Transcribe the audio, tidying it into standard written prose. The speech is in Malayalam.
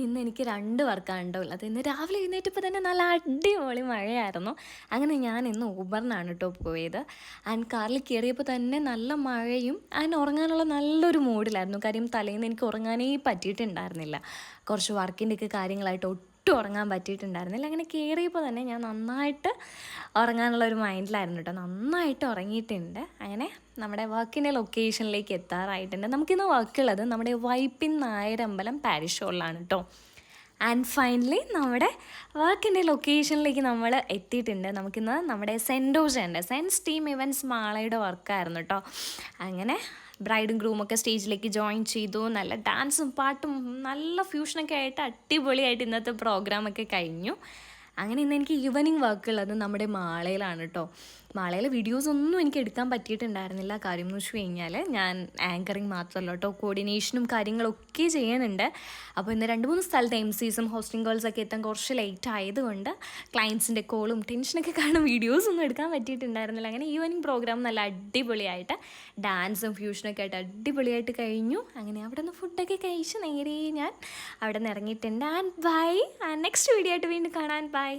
ഇന്ന് എനിക്ക് 2 വർക്കാണ് ട്ടോ ഉള്ളത്. ഇന്ന് രാവിലെ എഴുന്നേറ്റപ്പോൾ തന്നെ നല്ല അടിപൊളി മഴയായിരുന്നു. അങ്ങനെ ഞാൻ ഇന്ന് ഊബറിനാണ് കേട്ടോ പോയത്. കാറിൽ കയറിയപ്പോൾ തന്നെ നല്ല മഴയും ഉറങ്ങാനുള്ള നല്ലൊരു മൂഡിലായിരുന്നു. കാര്യം തലേന്ന് എനിക്ക് ഉറങ്ങാനേ പറ്റിയിട്ടുണ്ടായിരുന്നില്ല. കുറച്ച് വർക്കിൻ്റെയൊക്കെ കാര്യങ്ങളായിട്ട് ഒട്ടും ഉറങ്ങാൻ പറ്റിയിട്ടുണ്ടായിരുന്നില്ല. അങ്ങനെ കയറിയപ്പോൾ തന്നെ ഞാൻ നന്നായിട്ട് ഉറങ്ങാനുള്ള ഒരു മൈൻഡിലായിരുന്നു കേട്ടോ. നന്നായിട്ട് ഉറങ്ങിയിട്ടുണ്ട്. അങ്ങനെ നമ്മുടെ വർക്കിൻ്റെ ലൊക്കേഷനിലേക്ക് എത്താറായിട്ടുണ്ട്. നമുക്കിന്ന് വർക്കുള്ളത് നമ്മുടെ വൈപ്പിൻ നായരമ്പലം പാരിഷ് ഹോളിലാണ് കേട്ടോ. ഫൈനലി നമ്മുടെ വർക്കിൻ്റെ ലൊക്കേഷനിലേക്ക് നമ്മൾ എത്തിയിട്ടുണ്ട്. നമുക്കിന്ന് നമ്മുടെ സെൻറ്റോജൻ്റെ സെൻസ് ടീം ഇവൻറ്റ്സ് മാളയുടെ വർക്കായിരുന്നു കേട്ടോ. അങ്ങനെ ബ്രൈഡും ഗ്രൂമൊക്കെ സ്റ്റേജിലേക്ക് ജോയിൻ ചെയ്തു. നല്ല ഡാൻസും പാട്ടും നല്ല ഫ്യൂഷനൊക്കെ ആയിട്ട് അടിപൊളിയായിട്ട് ഇന്നത്തെ പ്രോഗ്രാമൊക്കെ കഴിഞ്ഞു. അങ്ങനെ ഇന്ന് എനിക്ക് ഈവനിങ് വർക്ക് ഉള്ളത് നമ്മുടെ മാളയിലാണ് കേട്ടോ. മാളയിലെ വീഡിയോസൊന്നും എനിക്ക് എടുക്കാൻ പറ്റിയിട്ടുണ്ടായിരുന്നില്ല. കാര്യം എന്ന് വെച്ച് കഴിഞ്ഞാൽ ഞാൻ ആങ്കറിങ് മാത്രമല്ല കേട്ടോ, കോർഡിനേഷനും കാര്യങ്ങളൊക്കെ ചെയ്യുന്നുണ്ട്. അപ്പോൾ ഇന്ന് 2-3 സ്ഥലത്ത് MCസും ഹോസ്റ്റിംഗ് കോൾസൊക്കെ എത്താൻ കുറച്ച് ലേറ്റ് ആയതുകൊണ്ട് ക്ലയൻസിൻ്റെ കോളും ടെൻഷനൊക്കെ കാണും വീഡിയോസൊന്നും എടുക്കാൻ പറ്റിയിട്ടുണ്ടായിരുന്നില്ല. അങ്ങനെ ഈവനിങ് പ്രോഗ്രാം നല്ല അടിപൊളിയായിട്ട് ഡാൻസും ഫ്യൂഷനൊക്കെ ആയിട്ട് അടിപൊളിയായിട്ട് കഴിഞ്ഞു. അങ്ങനെ അവിടെ നിന്ന് ഫുഡൊക്കെ കഴിച്ച് നേരെ ഞാൻ അവിടെ നിന്ന് ഇറങ്ങിയിട്ടുണ്ട്. ബൈ. നെക്സ്റ്റ് വീഡിയോ ആയിട്ട് വീണ്ടും കാണാൻ. ബൈ.